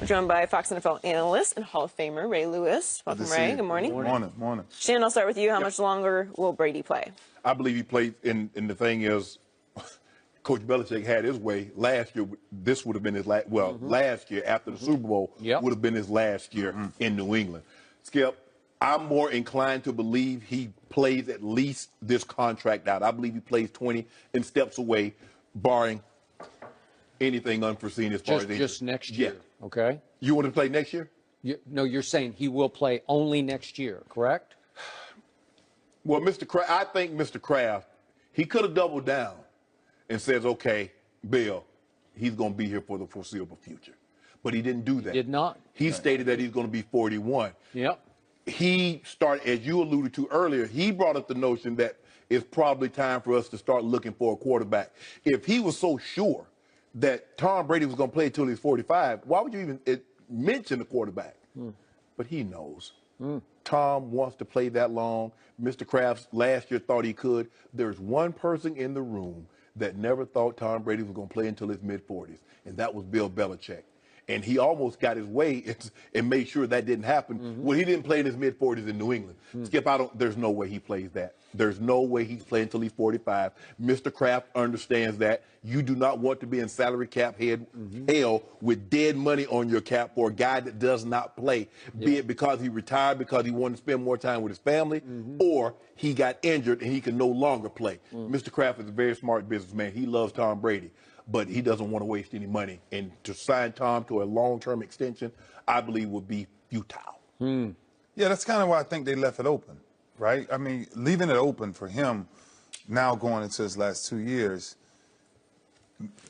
Joined by Fox NFL analyst and Hall of Famer Ray Lewis. Welcome, Ray. Good morning. Morning. Shannon, I'll start with you. How much longer will Brady play? I believe he played, and the thing is, Coach Belichick had his way. Last year, this would have been his last, last year after the Super Bowl would have been his last year in New England. Skip, I'm more inclined to believe he plays at least this contract out. I believe he plays 20 and steps away, barring anything unforeseen as far as just next year. Yeah. Okay. You want to play next year? No, you're saying he will play only next year, correct? Well, I think Mr. Kraft, he could have doubled down and says, okay, Bill, he's going to be here for the foreseeable future. But he didn't do that. He did not. He stated that he's going to be 41. Yep. He started, as you alluded to earlier, he brought up the notion that it's probably time for us to start looking for a quarterback. If he was so sure that Tom Brady was going to play until he's 45, why would you even mention the quarterback? But he knows. Tom wants to play that long. Mr. Kraft last year thought he could. There's one person in the room that never thought Tom Brady was going to play until his mid-40s, and that was Bill Belichick. And he almost got his way and made sure that didn't happen. Well, he didn't play in his mid-40s in New England. Skip, there's no way he plays that. There's no way he's playing until he's 45. Mr. Kraft understands that. You do not want to be in salary cap hell with dead money on your cap for a guy that does not play, be it because he retired, because he wanted to spend more time with his family, or he got injured and he can no longer play. Mr. Kraft is a very smart businessman. He loves Tom Brady, but he doesn't want to waste any money. And to sign Tom to a long-term extension, I believe would be futile. Yeah, that's kind of why I think they left it open, right? I mean, leaving it open for him now going into his last 2 years.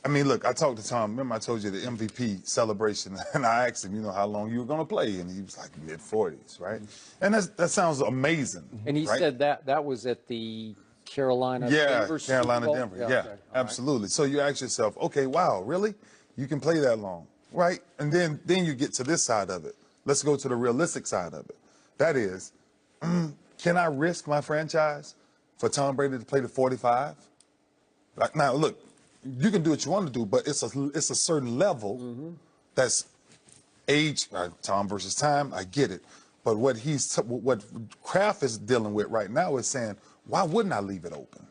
I mean, look, I talked to Tom. Remember I told you the MVP celebration, and I asked him, you know, how long you were going to play, and he was like mid-40s, right? And that sounds amazing. And he said that was at the Carolina, Denver, Carolina, Denver. Yeah, okay. Absolutely. Right. So you ask yourself, okay, wow, really? You can play that long, right? And then you get to this side of it. Let's go to the realistic side of it. That is, can I risk my franchise for Tom Brady to play to 45? Like, now, look, you can do what you want to do, but it's a certain level that's age, Tom versus time. I get it, but what Kraft is dealing with right now is saying, why wouldn't I leave it open?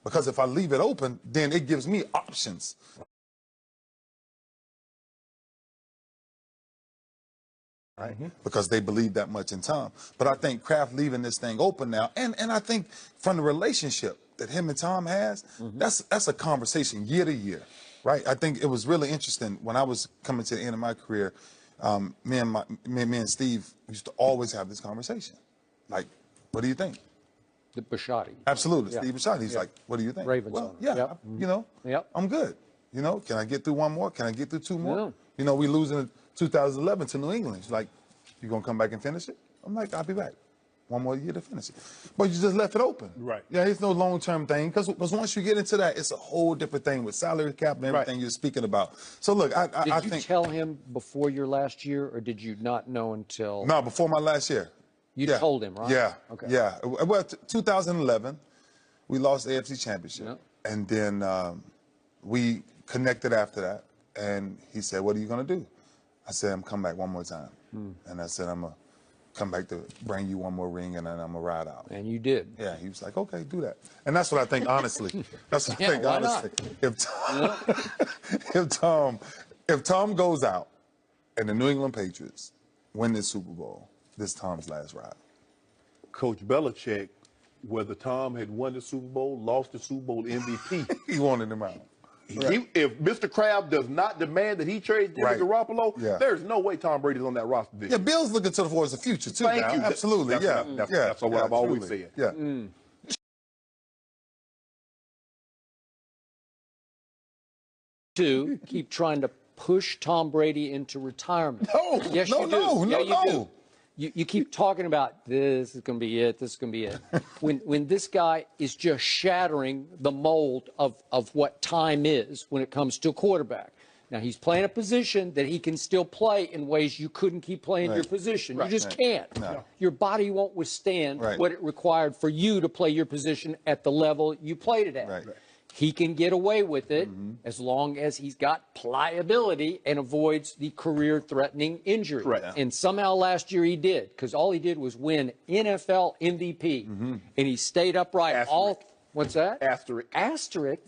Because if I leave it open, then it gives me options. Right? Because they believe that much in Tom. But I think Kraft leaving this thing open now, and I think from the relationship that him and Tom has, that's a conversation year to year, right? I think it was really interesting when I was coming to the end of my career. Me and Steve used to always have this conversation. Like, what do you think? The Bisciotti. Absolutely, Steve Bisciotti. He's like, what do you think? Ravens. Well, yeah, you know, I'm good. You know, can I get through one more? Can I get through two more? You know, we losing in 2011 to New England. He's like, you gonna come back and finish it? I'm like, I'll be back. One more year to finish it. But you just left it open. Right. Yeah, it's no long-term thing, because once you get into that, it's a whole different thing with salary cap and everything you're speaking about. So look, I think. Did you tell him before your last year, or did you not know until? No, before my last year. You told him, right? Yeah. Okay. Yeah. Well, 2011, we lost the AFC Championship, and then we connected after that, and he said, "What are you gonna do?" I said, "I'm come back one more time," and I said, "I'm gonna come back to bring you one more ring, and then I'm gonna ride out." And you did. Yeah, he was like, "Okay, do that." And that's what I think, honestly. That's what I think, honestly. If Tom goes out, and the New England Patriots win this Super Bowl, this Tom's last ride. Coach Belichick, whether Tom had won the Super Bowl, lost the Super Bowl MVP, he wanted him out. If Mr. Kraft does not demand that he trade Jimmy Garoppolo, there's no way Tom Brady's on that roster this year. Yeah, Bill's looking towards the future, too. Thank you. Absolutely, That's what I've always said. Yeah. To keep trying to push Tom Brady into retirement. No, yes, no, you do. no, you do. You keep talking about this is going to be it, this is going to be it. when this guy is just shattering the mold of what time is when it comes to a quarterback. Now, he's playing a position that he can still play in ways you couldn't keep playing your position. You just can't. No. Your body won't withstand what it required for you to play your position at the level you played it at. He can get away with it as long as he's got pliability and avoids the career-threatening injury. Correct. And somehow last year he did, because all he did was win NFL MVP, and he stayed upright. Asterisk. What's that? Asterisk. Asterisk.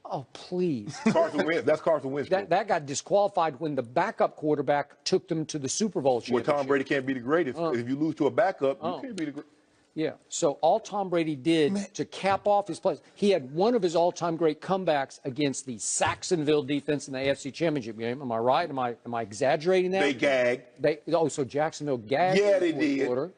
Oh, please. Carson Wentz. That's Carson Wentz. That got disqualified when the backup quarterback took them to the Super Bowl Where championship. Tom Brady can't be the greatest. If you lose to a backup, you can't be the greatest. Yeah. So all Tom Brady did to cap off his plays, he had one of his all-time great comebacks against the Saxonville defense in the AFC Championship game. Am I right? Am I exaggerating that? They gagged. So Jacksonville gagged. Yeah, in the they fourth did. quarter.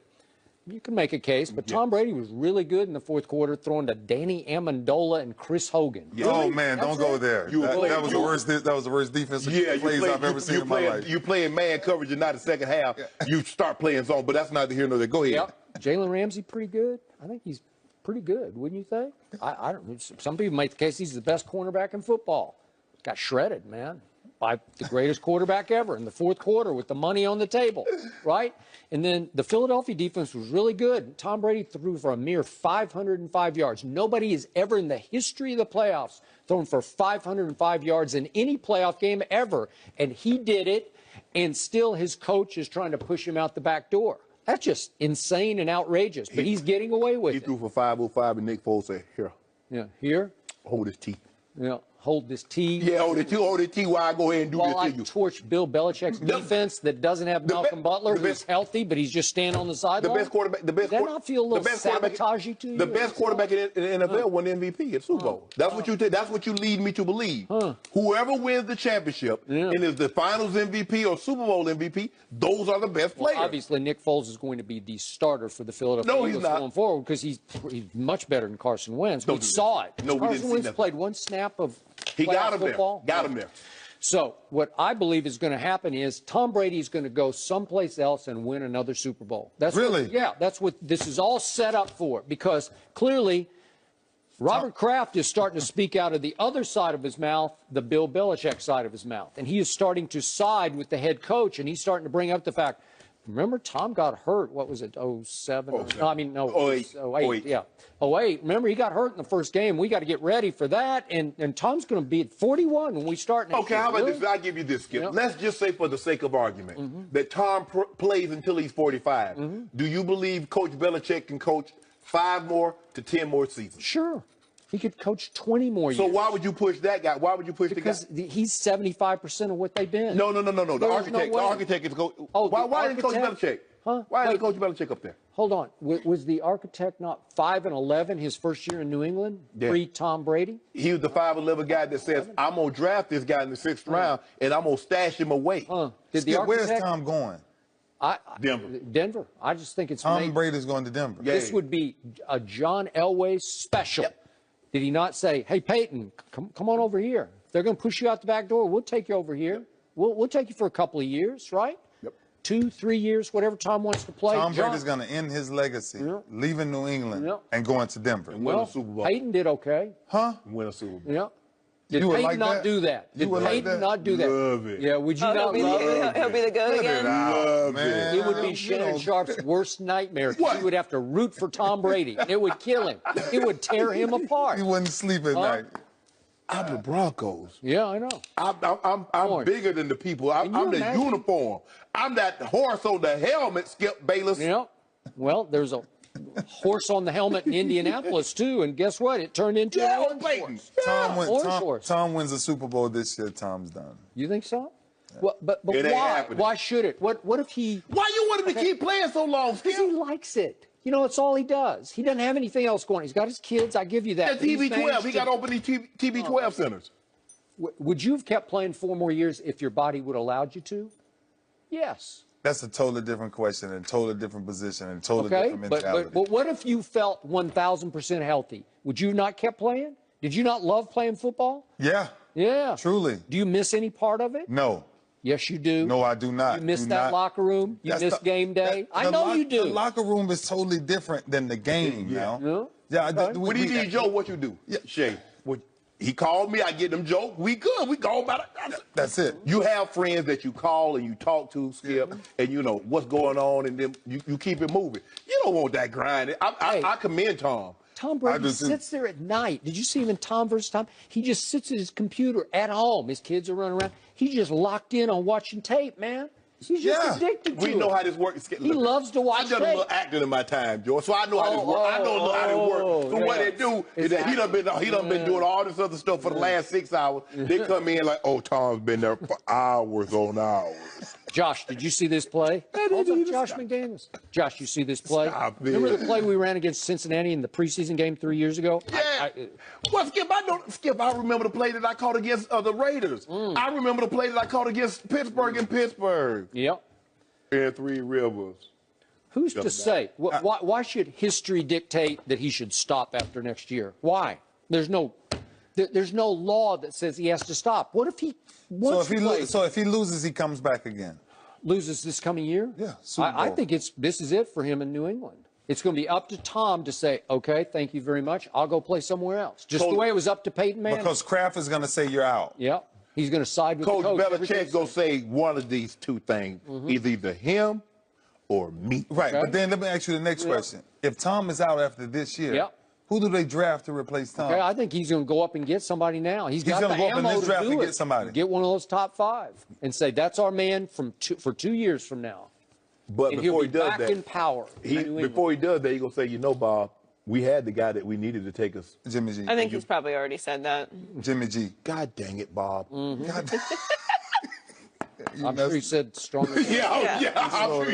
You can make a case, but Tom Brady was really good in the fourth quarter, throwing to Danny Amendola and Chris Hogan. Oh man, don't go there. That was the worst. That was the worst defensive plays I've ever seen in my life. You playing man coverage and not the second half. You start playing zone, but that's neither here nor there. Go ahead. Yep. Jalen Ramsey pretty good. I think he's pretty good, wouldn't you think? I don't. Some people make the case he's the best cornerback in football. Got shredded, man, by the greatest quarterback ever in the fourth quarter with the money on the table, right? And then the Philadelphia defense was really good. Tom Brady threw for a mere 505 yards. Nobody has ever in the history of the playoffs thrown for 505 yards in any playoff game ever. And he did it, and still his coach is trying to push him out the back door. That's just insane and outrageous, but he's getting away with it. He threw for 505, and Nick Foles said, "Here, here, hold his teeth." Hold this tee. Yeah, hold it tee while I go ahead and do While I this to you. torch Bill Belichick's defense that doesn't have Malcolm Butler, who's healthy, but he's just standing on the sideline. The best quarterback. Does that not feel a little sabotagey to you? The best quarterback in the NFL won the MVP at Super Bowl. That's what you did. That's what you lead me to believe. Whoever wins the championship and is the Finals MVP or Super Bowl MVP, those are the best players. Obviously, Nick Foles is going to be the starter for the Philadelphia Eagles going forward because he's much better than Carson Wentz. We saw it. Carson Wentz played one snap of football. Got him there. So what I believe is going to happen is Tom Brady is going to go someplace else and win another Super Bowl. That's really? That's what this is all set up for, because clearly Robert Kraft is starting to speak out of the other side of his mouth, the Bill Belichick side of his mouth. And he is starting to side with the head coach, and he's starting to bring up the fact, remember Tom got hurt, what was it, 07? No, 08. Yeah. 08. Remember, he got hurt in the first game. We got to get ready for that. And Tom's going to be at 41 when we start next year. How about this? I'll give you this, Skip. Let's just say, for the sake of argument, that Tom plays until he's 45. Do you believe Coach Belichick can coach 5 more to 10 more seasons? Sure. He could coach 20 more years. So why would you push that guy? Why would you push the guy? Because he's 75% of what they've been. No. The architect is coach. Why didn't Coach Belichick? Why didn't Coach Belichick up there? Hold on. Was the architect not 5-11 his first year in New England, pre-Tom Brady? He was the 5'11" guy that says, I'm going to draft this guy in the 6th round, and I'm going to stash him away. Where's Tom going? Denver. I just think it's Tom Brady's going to Denver. This would be a John Elway special. Did he not say, hey, Peyton, come on over here. If they're going to push you out the back door, we'll take you over here. We'll take you for a couple of years, right? 2, 3 years, whatever Tom wants to play. Tom Brady's going to end his legacy, leaving New England and going to Denver. And win a Super Bowl. Peyton did okay. Win a Super Bowl. Yeah. Did Peyton not do that? Did Peyton not do that? Love it. Yeah, would you not love it? He'll be the GOAT again. Love it. It would be Shannon Sharp's worst nightmare. He would have to root for Tom Brady. It would kill him. It would tear him apart. He wouldn't sleep at night. I'm the Broncos. Yeah, I know. I'm bigger than the people. I'm the uniform. I'm that horse on the helmet, Skip Bayless. Yeah. Well, there's a horse on the helmet in Indianapolis, too, and guess what? It turned into an orange horse. Tom wins the Super Bowl this year, Tom's done. You think so? Well, but why? Why should it? What if he... Why you want him to keep playing so long, Skip? Because he likes it. You know, it's all he does. He doesn't have anything else going on. He's got his kids. I give you that. TB12. He got to open these TB12 centers. Would you have kept playing 4 more years if your body would have allowed you to? Yes. That's a totally different question and totally different position and totally different mentality. But what if you felt 1,000% healthy? Would you not kept playing? Did you not love playing football? Yeah. Yeah. Truly. Do you miss any part of it? No. Yes, you do. No, I do not. You miss that locker room? You miss game day? I know you do. The locker room is totally different than the game now. Yeah. When he need Joe, what you do? Shay, he called me, I get them jokes. We good. We go about it. That's it. You have friends that you call and you talk to, Skip, and you know what's going on, and then you keep it moving. You don't want that grind. I commend Tom. Tom I Brady do too. sits there at night. Did you see him in Tom versus Tom? He just sits at his computer at home. His kids are running around. He's just locked in on watching tape, man. He's just Yeah. addicted to We it. know how this works. He loves to watch I done a little tape. acting in my time, George, so I know how this works. I don't know how this works. So what yeah. they do is that he done been doing all this other stuff for the last 6 hours. They come in like, oh, Tom's been there for hours on hours. Josh, did you see this play? Hold up, Josh McDaniels. Josh, you see this play? Stop it. Remember the play we ran against Cincinnati in the preseason game 3 years ago? Yeah. Well, Skip, I remember the play that I caught against the Raiders. I remember the play that I caught against Pittsburgh in Pittsburgh. Yep. And Three Rivers. Who's to say? Why should history dictate that he should stop after next year? Why? There's no law that says he has to stop. What if he wants to play? So if he loses, he comes back again. Loses this coming year? Yeah, Super I Bowl. think this is it for him in New England. It's going to be up to Tom to say, okay, thank you very much. I'll go play somewhere else. Just the way it was up to Peyton Manning. Because Kraft is going to say you're out. Yep. He's going to side with Coach the coach. Belichick's going to say one of these two things, either him or me. Right, Okay. but then let me ask you the next question. If Tom is out after this year, Yep. who do they draft to replace Tom? Okay, I think he's going to go up and get somebody now. He's got gonna the go up in ammo this to draft do and it. get somebody. Get one of those top 5 and say, that's our man for 2 years from now. But And before he'll he be does back that, in power. before he does that, he's going to say, you know, Bob, we had the guy that we needed to take us. Jimmy G. I think he's probably already said that. Jimmy G. God dang it, Bob. God. I'm sure he said stronger. Yeah, I'm sure.